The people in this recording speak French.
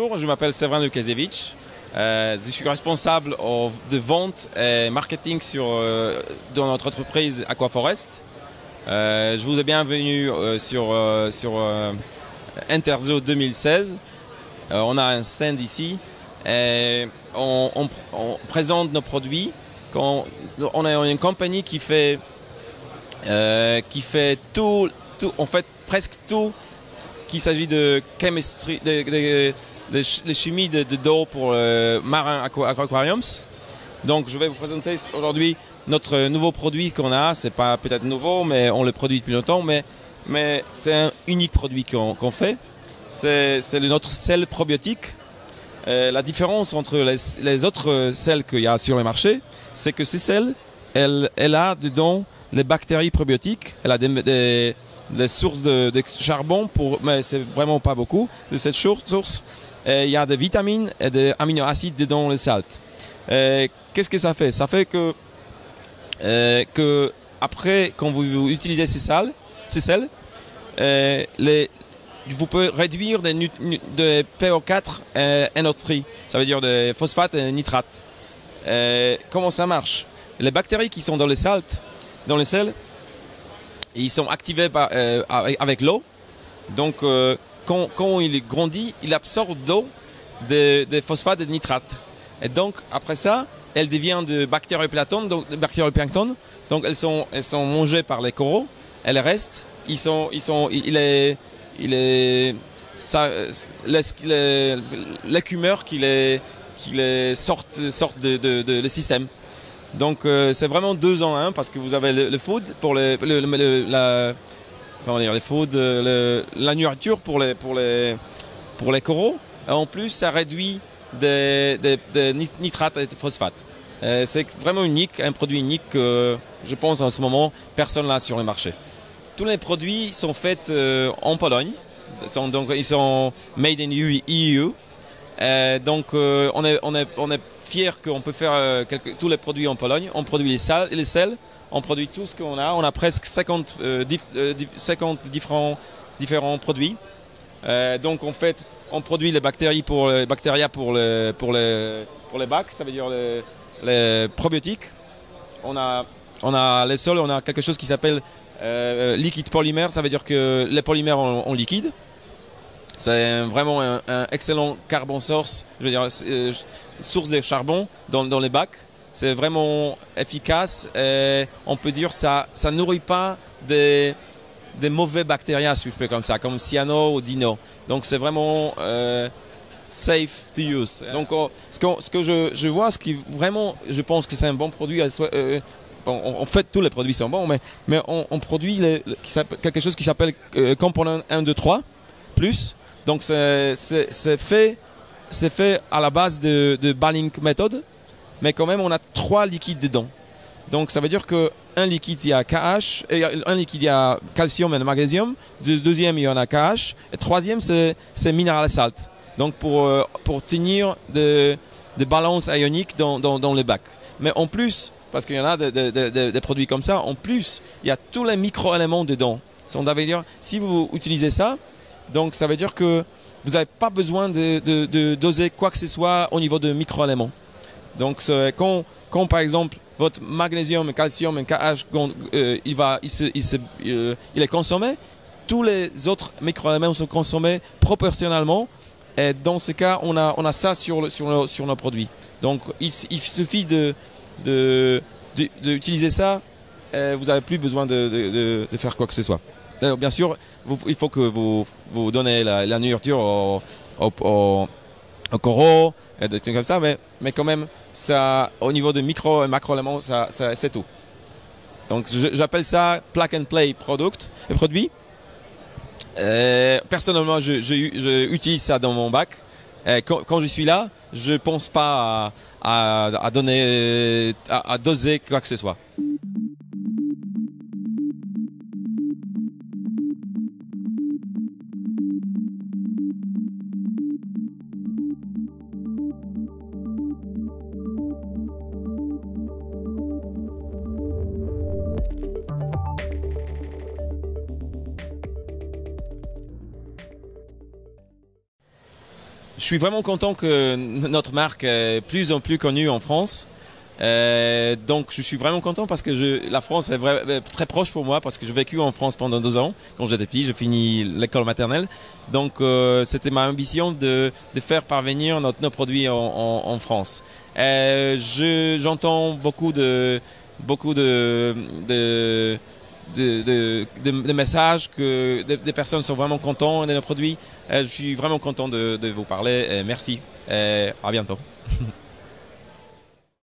Bonjour, je m'appelle Severin Lukasiewicz. Je suis responsable de vente et marketing dans notre entreprise Aquaforest. Je vous ai bienvenue sur Interzo 2016. On a un stand ici et on présente nos produits. On a une compagnie qui fait tout, en fait presque tout qu'il s'agit de chemistry, de chimie d'eau pour marins aquariums. Donc je vais vous présenter aujourd'hui notre nouveau produit qu'on a. C'est pas peut-être nouveau, mais on le produit depuis longtemps. Mais c'est un unique produit qu'on fait. C'est notre sel probiotique. La différence entre les autres sels qu'il y a sur le marché, c'est que ces sels, elle a dedans les bactéries probiotiques. Elle a des sources de charbon, mais c'est vraiment pas beaucoup de cette source. Il y a des vitamines et des aminoacides dedans les salt. Qu'est-ce que ça fait? Ça fait que après, quand vous utilisez ces sels, vous pouvez réduire des PO4 et NO3, ça veut dire des phosphates et nitrates. Comment ça marche? Les bactéries qui sont dans les sels, ils sont activés avec l'eau. Donc, quand il grandit, il absorbe l'eau des phosphates et des nitrates. Et donc, après ça, elles deviennent de bactérioplancton. Donc, elles sont mangées par les coraux. Elles restent. L'écumeur qui les sortent de le système. Donc c'est vraiment 2 en 1 parce que vous avez le food pour la nourriture pour les coraux. Et en plus, ça réduit des nitrates et des phosphates. C'est vraiment unique, un produit unique que je pense en ce moment personne n'a sur le marché. Tous les produits sont faits en Pologne, ils sont made in EU. Donc on est fiers qu'on peut faire tous les produits en Pologne. On produit les sels, on produit tout ce qu'on a. On a presque 50 différents produits. Donc en fait, on produit les bactéries pour les bacs, ça veut dire les probiotiques. On a les sols, on a quelque chose qui s'appelle liquide polymère, ça veut dire que les polymères en liquide. C'est vraiment un excellent carbon source, je veux dire source de charbon dans les bacs. C'est vraiment efficace et on peut dire ça nourrit pas des mauvais bactéries, si je peux comme ça, comme cyano ou dino. Donc c'est vraiment safe to use. Donc ce que je vois, ce qui vraiment, je pense que c'est un bon produit. En fait, tous les produits sont bons, mais on produit quelque chose qui s'appelle component 1, 2, 3 plus. Donc c'est fait à la base de Balling Method, mais quand même on a 3 liquides dedans. Donc ça veut dire que un liquide il y a KH, un liquide il y a calcium et magnésium, deuxième il y en a KH, et troisième c'est mineral salt. Donc pour tenir des balances ioniques dans le bac. Mais en plus, parce qu'il y en a des produits comme ça, en plus il y a tous les micro-éléments dedans. Ça veut dire si vous utilisez ça, donc ça veut dire que vous n'avez pas besoin de doser quoi que ce soit au niveau de micro-éléments. Donc quand par exemple votre magnésium, calcium et KH il est consommé, tous les autres micro-éléments sont consommés proportionnellement. Et dans ce cas, on a ça sur nos produits. Donc il suffit d'utiliser ça. Vous n'avez plus besoin de faire quoi que ce soit. Bien sûr, il faut que vous donnez la nourriture aux coraux et des trucs comme ça, mais quand même, ça, au niveau de micro et macro-éléments, ça c'est tout. Donc j'appelle ça plug and play produit. Personnellement, je utilise ça dans mon bac. Quand je suis là, je pense pas à doser quoi que ce soit. je suis vraiment content que notre marque est plus en plus connue en France. Donc je suis vraiment content parce que la France est très proche pour moi parce que j'ai vécu en France pendant 2 ans. Quand j'étais petit, j'ai fini l'école maternelle. Donc c'était ma ambition de faire parvenir nos produits en France. J'entends beaucoup de messages que des personnes sont vraiment contentes de nos produits. Je suis vraiment content de vous parler. Merci. À bientôt.